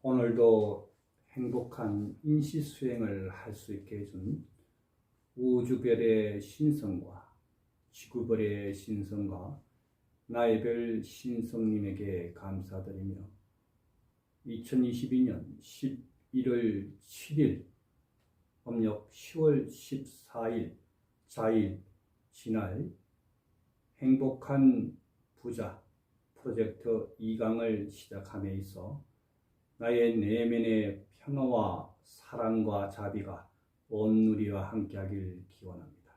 오늘도 행복한 인시수행을 할 수 있게 해준 우주별의 신성과 지구별의 신성과 나의 별 신성님에게 감사드리며 2022년 11월 7일 음력 10월 14일 자일 지날 행복한 부자 프로젝트 2강을 시작함에 있어 나의 내면의 평화와 사랑과 자비가 온누리와 함께하길 기원합니다.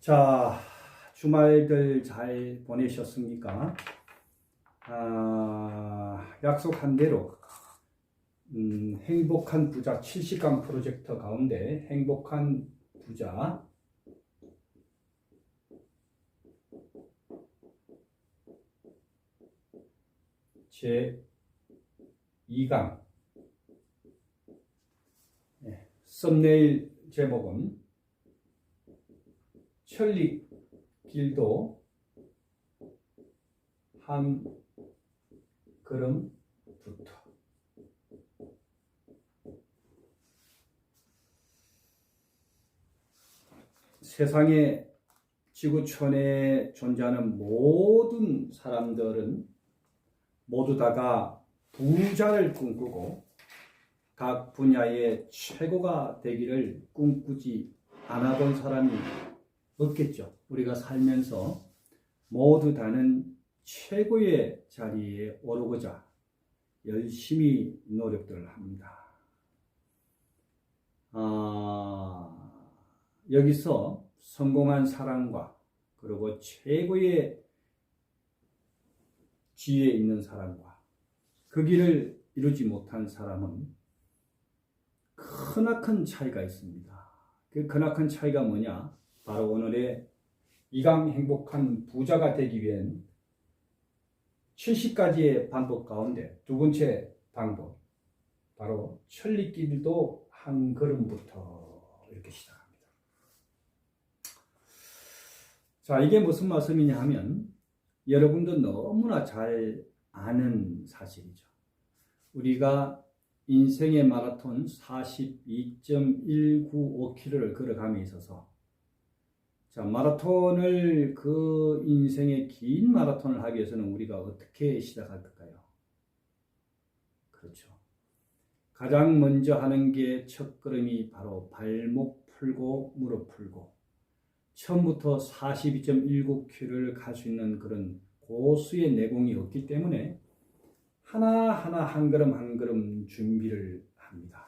자, 주말들 잘 보내셨습니까? 약속한 대로 행복한 부자 70강 프로젝트 가운데 행복한 부자 제 2강 썸네일 제목은 천리길도 한 걸음부터. 세상의 지구촌에 존재하는 모든 사람들은 모두 다가 부자를 꿈꾸고 각 분야의 최고가 되기를 꿈꾸지 않았던 사람이 없겠죠. 우리가 살면서 모두 다는 최고의 자리에 오르고자 열심히 노력들을 합니다. 여기서 성공한 사람과 그리고 최고의 지혜에 있는 사람과 그 길을 이루지 못한 사람은 크나큰 차이가 있습니다. 그 크나큰 차이가 뭐냐? 바로 오늘의 2강 행복한 부자가 되기 위한 70가지의 방법 가운데 두 번째 방법, 바로 천리길도 한 걸음부터 이렇게 시작합니다. 자, 이게 무슨 말씀이냐 하면 여러분도 너무나 잘 아는 사실이죠. 우리가 인생의 마라톤 42.195km를 걸어감에 있어서 자, 마라톤을 그 인생의 긴 마라톤을 하기 위해서는 우리가 어떻게 시작할 걸까요? 그렇죠. 가장 먼저 하는 게 첫걸음이 바로 발목 풀고 무릎 풀고 처음부터 42.19km를 갈 수 있는 그런 고수의 내공이 없기 때문에 하나하나 한 걸음 한 걸음 준비를 합니다.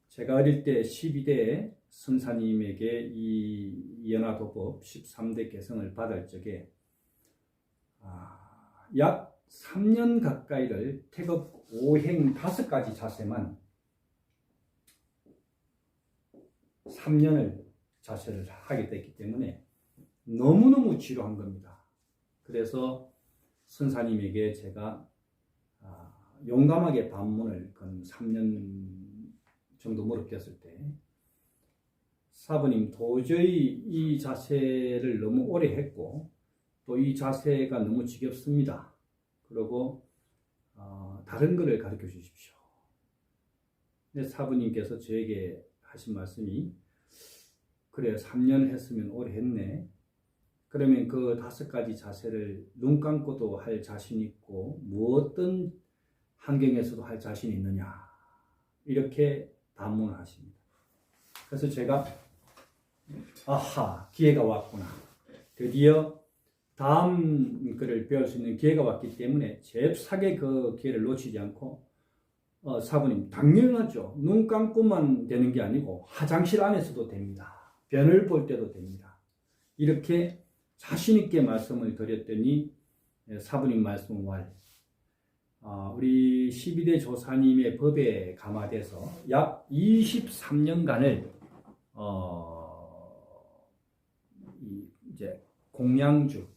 제가 어릴 때 12대 선사님에게 이 연화도법 13대 개성을 받을 적에 약 3년 가까이를 태극 5행 5가지 자세만 3년을 자세를 하게 됐기 때문에 너무너무 지루한 겁니다. 그래서 선사님에게 제가 용감하게 반문을 건 3년 정도 무릎꼈을 때 사부님, 도저히 이 자세를 너무 오래 했고 또 이 자세가 너무 지겹습니다. 그리고 다른 것을 가르쳐 주십시오. 근데 사부님께서 저에게 하신 말씀이 그래, 3년 했으면 오래 했네. 그러면 그 5가지 자세를 눈 감고도 할 자신 있고 무엇든 환경에서도 할 자신 있느냐, 이렇게 반문을 하십니다. 그래서 제가 기회가 왔구나. 드디어 다음 글을 배울 수 있는 기회가 왔기 때문에 잽싸게 그 기회를 놓치지 않고 사부님, 당연하죠. 눈 감고만 되는 게 아니고 화장실 안에서도 됩니다. 변을 볼 때도 됩니다. 이렇게 자신 있게 말씀을 드렸더니 사부님 말씀 왈 우리 12대 조사님의 법에 감화돼서 약 23년간을 이제 공양주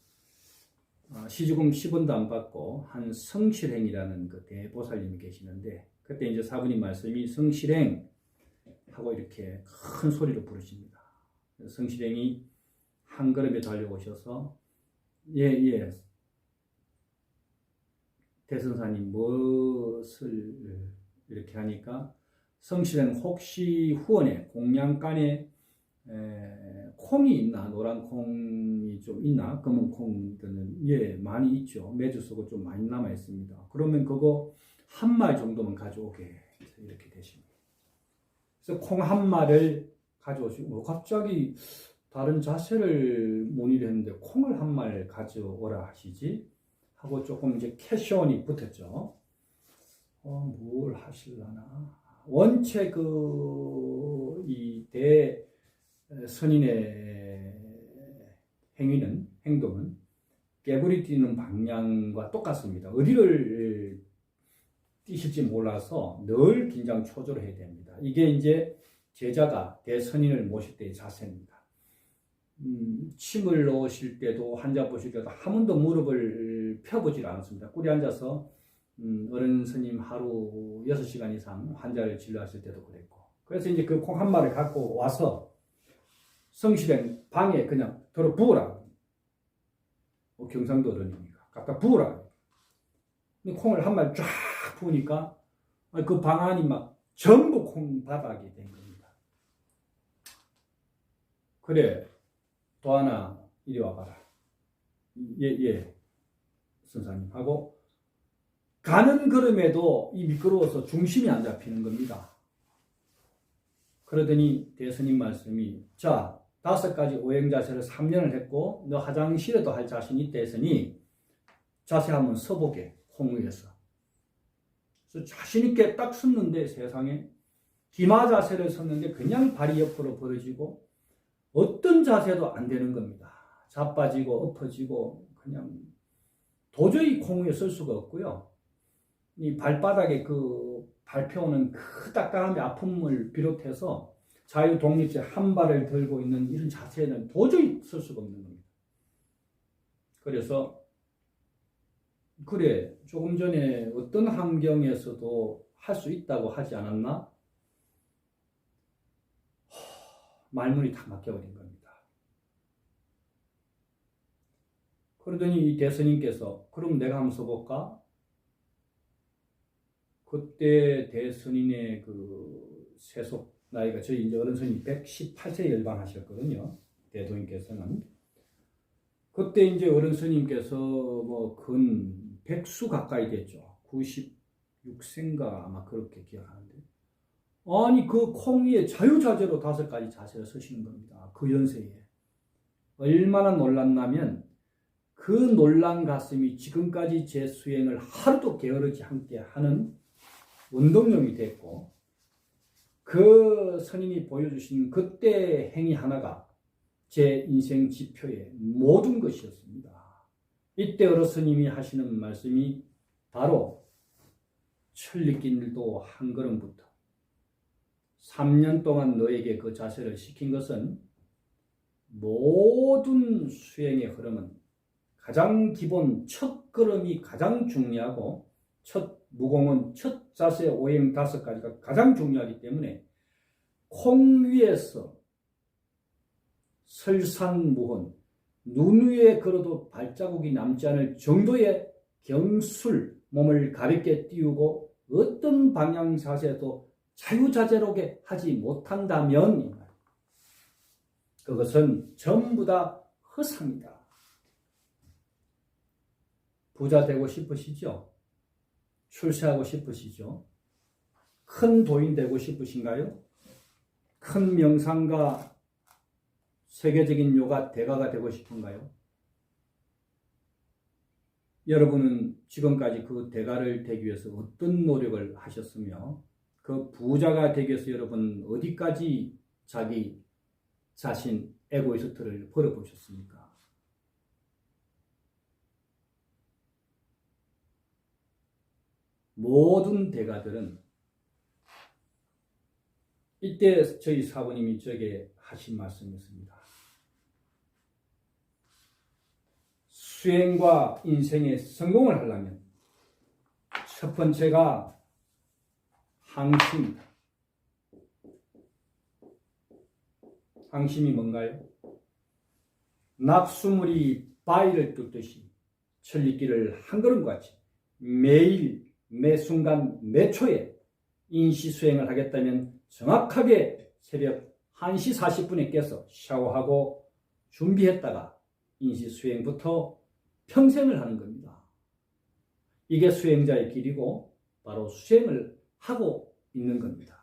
시주금 10원도 안 받고 한 성실행이라는 그 대보살님이 계시는데 그때 이제 사부님 말씀이 성실행 하고 이렇게 큰 소리로 부르십니다. 성실행이 한 걸음에 달려오셔서 예 대선사님 무엇을 이렇게 하니까 성실은 혹시 후원에 공양간에 콩이 있나, 노란 콩이 좀 있나, 검은 콩들은 예 많이 있죠. 매주 쓰고 좀 많이 남아 있습니다. 그러면 그거 한 말 정도만 가져오게 이렇게 되십니다. 그래서 콩 한 말을 가져오시고 갑자기 다른 자세를 문의를 했는데 콩을 한 말 가져오라 하시지 하고 조금 이제 캐션이 붙었죠. 뭘 하실라나. 원체 이 대선인의 행동은 깨구리 뛰는 방향과 똑같습니다. 어디를 뛰실지 몰라서 늘 긴장 초조를 해야 됩니다. 이게 이제 제자가 대선인을 모실 때의 자세입니다. 침을 넣으실 때도 환자 보실 때도 한 번도 무릎을 펴보질 않았습니다. 꿀이 앉아서 어른 스님 하루 6시간 이상 환자를 진료하실 때도 그랬고, 그래서 이제 그 콩 한 마리를 갖고 와서 성실행 방에 그냥 들어 부으라. 경상도 어른이니까 갖다 부으라. 콩을 한 마리 쫙 부으니까 그 방 안이 막 전부 콩 바닥이 된 겁니다. 그래, 또 하나 이리 와봐라. 예, 선사님 하고 가는 걸음에도 이 미끄러워서 중심이 안 잡히는 겁니다. 그러더니 대스님 말씀이, 자, 5가지 오행 자세를 3년을 했고 너 화장실에도 할 자신 있다 했으니 자세 한번 서보게. 콩 위에서. 그래서 자신 있게 딱 섰는데, 세상에 기마 자세를 섰는데 그냥 발이 옆으로 벌어지고 어떤 자세도 안 되는 겁니다. 자빠지고 엎어지고 그냥 도저히 콩 위에 설 수가 없고요. 이 발바닥에 그 밟혀오는 그 딱딱함의 아픔을 비롯해서 자유 독립제 한 발을 들고 있는 이런 자세는 도저히 설 수가 없는 겁니다. 그래서 그래, 조금 전에 어떤 환경에서도 할 수 있다고 하지 않았나? 말문이 다 막혀버린 겁니다. 그러더니 이 대스님께서, 그럼 내가 한번 써볼까? 그때 대스님의 그 세속 나이가, 저희 이제 어른스님 118세 열반하셨거든요. 대도님께서는. 그때 이제 어른스님께서 뭐 근 100수 가까이 됐죠. 96세인가 아마 그렇게 기억하는데. 아니, 그 콩 위에 자유자재로 5가지 자세를 서시는 겁니다. 그 연세에. 얼마나 놀랐냐면 그 놀란 가슴이 지금까지 제 수행을 하루도 게으르지 않게 하는 운동용이 됐고, 그 스님이 보여주신 그때 행위 하나가 제 인생 지표의 모든 것이었습니다. 이때 어르스님이 하시는 말씀이 바로 천리길도 한 걸음부터 3년 동안 너에게 그 자세를 시킨 것은 모든 수행의 흐름은 가장 기본 첫 걸음이 가장 중요하고 첫 무공은 첫 자세 오행 5가지가 가장 중요하기 때문에 콩 위에서 설산무혼, 눈 위에 걸어도 발자국이 남지 않을 정도의 경술, 몸을 가볍게 띄우고 어떤 방향 자세도 자유자재롭게 하지 못한다면 그것은 전부 다 허상이다. 부자 되고 싶으시죠? 출세하고 싶으시죠? 큰 도인 되고 싶으신가요? 큰 명상가, 세계적인 요가 대가가 되고 싶은가요? 여러분은 지금까지 그 대가를 되기 위해서 어떤 노력을 하셨으며 그 부자가 되기 위해서 여러분 어디까지 자기 자신 에고이스트를 벌어보셨습니까? 모든 대가들은 이때 저희 사부님이 저에게 하신 말씀이었습니다. 수행과 인생의 성공을 하려면 첫 번째가 항심입니다. 항심이 뭔가요? 낙수물이 바위를 뚫듯이 천리길을 한 걸음같이 매일 매 순간 매 초에 인시수행을 하겠다면 정확하게 새벽 1시 40분에 깨서 샤워하고 준비했다가 인시수행부터 평생을 하는 겁니다. 이게 수행자의 길이고 바로 수행을 하고 있는 겁니다.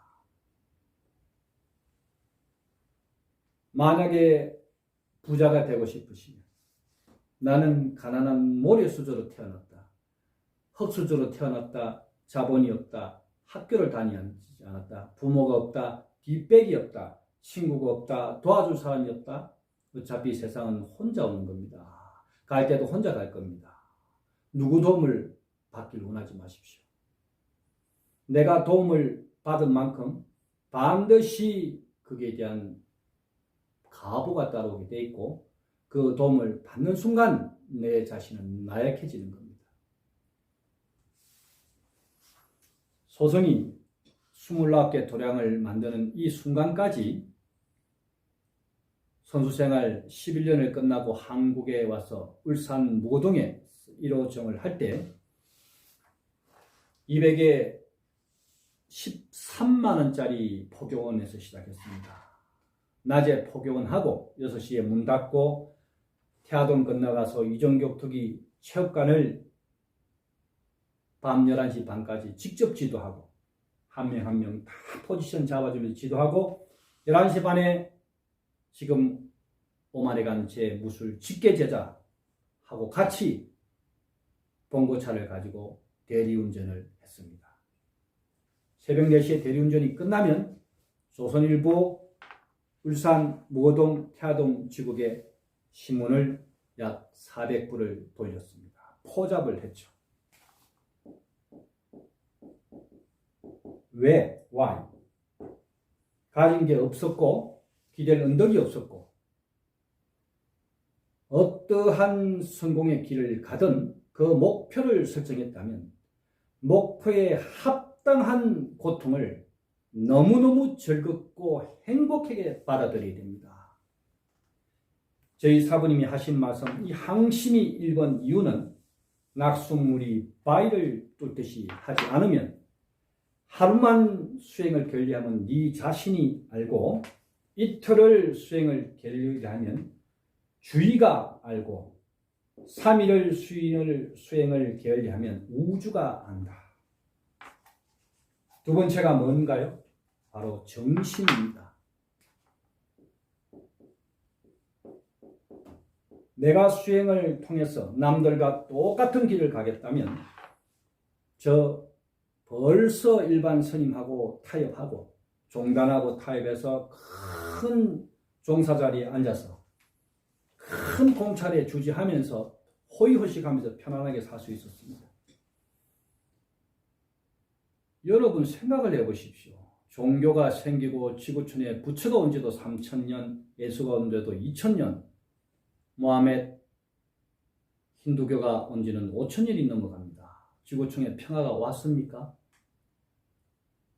만약에 부자가 되고 싶으시면 나는 가난한 모래수저로 태어났다. 흙수저로 태어났다. 자본이 없다. 학교를 다니지 않았다. 부모가 없다. 뒷백이 없다. 친구가 없다. 도와줄 사람이 없다. 어차피 세상은 혼자 오는 겁니다. 갈 때도 혼자 갈 겁니다. 누구 도움을 받길 원하지 마십시오. 내가 도움을 받은 만큼 반드시 그에 대한 가보가 따라오게 돼 있고 그 도움을 받는 순간 내 자신은 나약해지는 겁니다. 소성이 29개 도량을 만드는 이 순간까지 선수생활 11년을 끝나고 한국에 와서 울산 모동에 1호점을 할 때 200에 13만 원짜리 포교원에서 시작했습니다. 낮에 포교원하고 6시에 문 닫고 태화동 건너가서 이종격투기 체육관을 밤 11시 반까지 직접 지도하고 한 명 한 명 다 포지션 잡아주면서 지도하고 11시 반에 지금 오만에 간 제 무술 직계 제자하고 같이 봉고차를 가지고 대리운전을 했습니다. 새벽 4시에 대리운전이 끝나면 조선일보 울산 무거동 태화동 지국에 신문을 약 400부를 돌렸습니다. 포잡을 했죠. 왜? Why? 가진 게 없었고 기댈 언덕이 없었고 어떠한 성공의 길을 가든 그 목표를 설정했다면 목표에 합당한 고통을 너무너무 즐겁고 행복하게 받아들여야 됩니다. 저희 사부님이 하신 말씀, 이 항심이 1번 이유는 낙수물이 바위를 뚫듯이 하지 않으면 하루만 수행을 결리하면 네 자신이 알고 이틀을 수행을 결리하면 주의가 알고 3일을 수행을 결리하면 우주가 안다. 두 번째가 뭔가요? 바로 정신입니다. 내가 수행을 통해서 남들과 똑같은 길을 가겠다면 저 벌써 일반 스님하고 타협하고 종단하고 타협해서 큰 종사 자리에 앉아서 큰 공찰에 주지하면서 호의호식하면서 편안하게 살 수 있었습니다. 여러분 생각을 해보십시오. 종교가 생기고 지구촌에 부처가 온 지도 3000년, 예수가 온 지도 2000년, 모하메드 힌두교가 온 지는 5000년이 넘어갑니다. 지구촌에 평화가 왔습니까?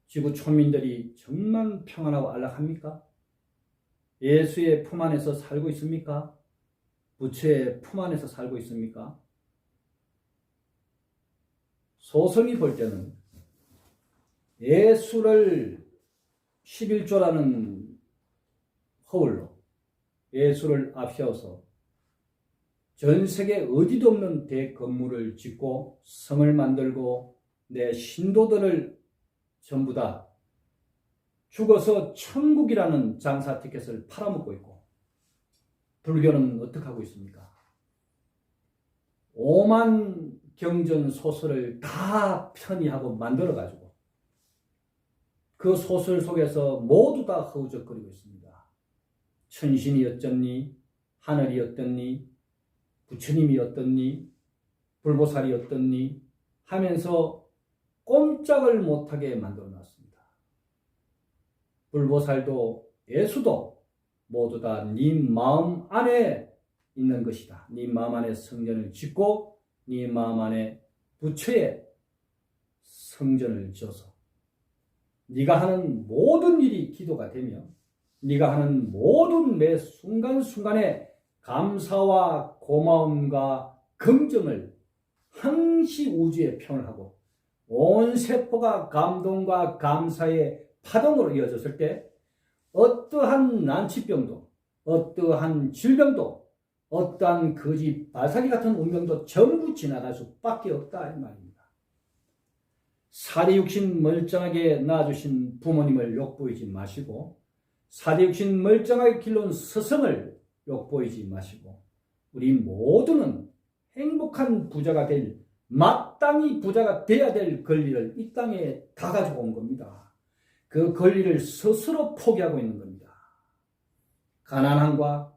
지구 촌민들이 정말 평안하고 안락합니까? 예수의 품 안에서 살고 있습니까? 부처의 품 안에서 살고 있습니까? 소성이 볼 때는 예수를 11조라는 허울로 예수를 앞세워서 전 세계 어디도 없는 대건물을 짓고 성을 만들고 내 신도들을 전부 다 죽어서 천국이라는 장사 티켓을 팔아먹고 있고 불교는 어떻게 하고 있습니까? 오만 경전 소설을 다 편의하고 만들어가지고 그 소설 속에서 모두 다 허우적거리고 있습니다. 천신이 어쩌니, 하늘이 어떠니, 부처님이 어떠니, 불보살이 어떠니 하면서 꼼짝을 못하게 만들어놨습니다. 불보살도 예수도 모두 다 네 마음 안에 있는 것이다. 네 마음 안에 성전을 짓고 네 마음 안에 부처의 성전을 지어서 네가 하는 모든 일이 기도가 되며 네가 하는 모든 매 순간순간에 감사와 고마움과 긍정을 항시 우주의 평을 하고 온 세포가 감동과 감사의 파동으로 이어졌을 때 어떠한 난치병도 어떠한 질병도 어떠한 거지 발사기 같은 운명도 전부 지나갈 수밖에 없다 이 말입니다. 사리육신 멀쩡하게 낳아주신 부모님을 욕보이지 마시고 사리육신 멀쩡하게 길러온 스승을 욕보이지 마시고 우리 모두는 행복한 부자가 될 마땅히 부자가 돼야 될 권리를 이 땅에 다 가지고 온 겁니다. 그 권리를 스스로 포기하고 있는 겁니다. 가난함과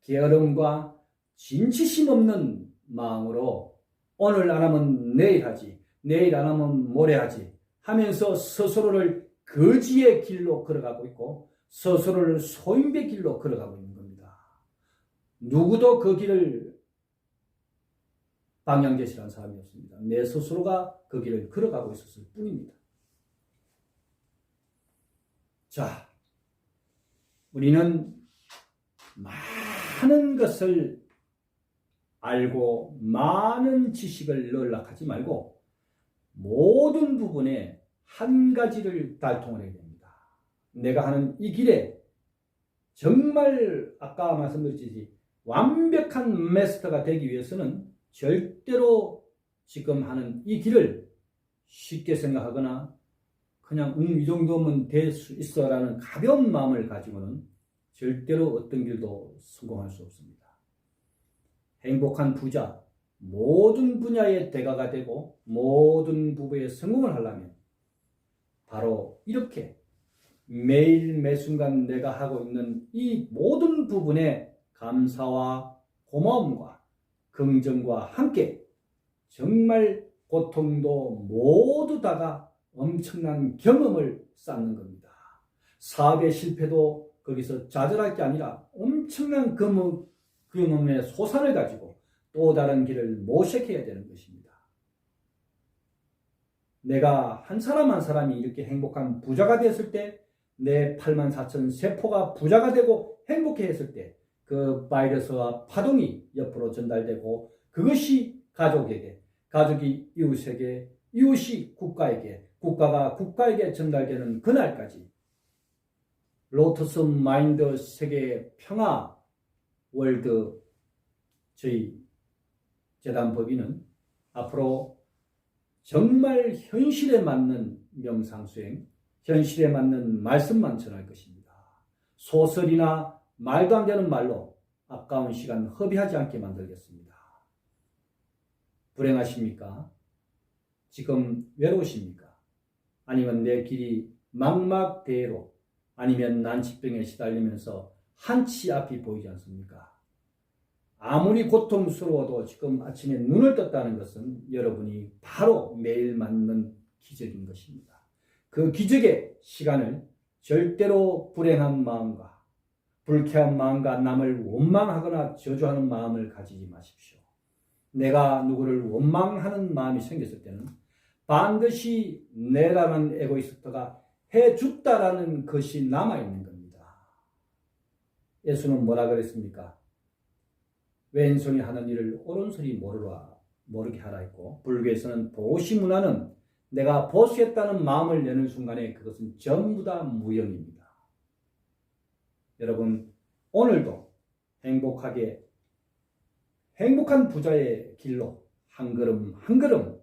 게으름과 진취심 없는 마음으로 오늘 안 하면 내일 하지, 내일 안 하면 모레 하지 하면서 스스로를 거지의 길로 걸어가고 있고 스스로를 소인배 길로 걸어가고 있는 겁니다. 누구도 그 길을 방향제시한 사람이 없습니다. 내 스스로가 그 길을 걸어가고 있었을 뿐입니다. 자, 우리는 많은 것을 알고 많은 지식을 넣으려고 하지 말고 모든 부분에 한 가지를 달통을 해야 됩니다. 내가 하는 이 길에 정말 아까 말씀드렸듯이 완벽한 마스터가 되기 위해서는 절대로 지금 하는 이 길을 쉽게 생각하거나 그냥 이 정도면 될 수 있어 라는 가벼운 마음을 가지고는 절대로 어떤 길도 성공할 수 없습니다. 행복한 부자, 모든 분야의 대가가 되고 모든 부분에 성공을 하려면 바로 이렇게 매일 매순간 내가 하고 있는 이 모든 부분에 감사와 고마움과 긍정과 함께 정말 고통도 모두 다가 엄청난 경험을 쌓는 겁니다. 사업의 실패도 거기서 좌절할 게 아니라 엄청난 경험의 소산을 가지고 또 다른 길을 모색해야 되는 것입니다. 내가 한 사람 한 사람이 이렇게 행복한 부자가 됐을 때 내 84,000 세포가 부자가 되고 행복해했을 때 그 바이러스와 파동이 옆으로 전달되고 그것이 가족에게, 가족이 이웃에게, 이웃이 국가에게, 국가가 국가에게 전달되는 그날까지 로터스 마인드 세계 평화 월드 저희 재단 법인은 앞으로 정말 현실에 맞는 명상수행, 현실에 맞는 말씀만 전할 것입니다. 소설이나 말도 안 되는 말로 아까운 시간 허비하지 않게 만들겠습니다. 불행하십니까? 지금 외로우십니까? 아니면 내 길이 막막대로 아니면 난치병에 시달리면서 한치 앞이 보이지 않습니까? 아무리 고통스러워도 지금 아침에 눈을 떴다는 것은 여러분이 바로 매일 맞는 기적인 것입니다. 그 기적의 시간을 절대로 불행한 마음과 불쾌한 마음과 남을 원망하거나 저주하는 마음을 가지지 마십시오. 내가 누구를 원망하는 마음이 생겼을 때는 반드시 내라는 에고이스트가 해줬다라는 것이 남아있는 겁니다. 예수는 뭐라 그랬습니까? 왼손이 하는 일을 오른손이 모르게 하라 했고, 불교에서는 보시문화는 내가 보시했다는 마음을 내는 순간에 그것은 전부 다 무형입니다. 여러분, 오늘도 행복한 부자의 길로 한 걸음 한 걸음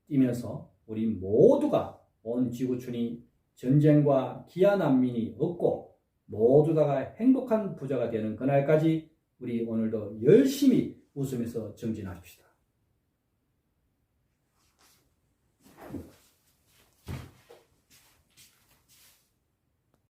뛰면서 우리 모두가 온 지구촌이 전쟁과 기아 난민이 없고 모두 다가 행복한 부자가 되는 그날까지 우리 오늘도 열심히 웃으면서 정진하십시다.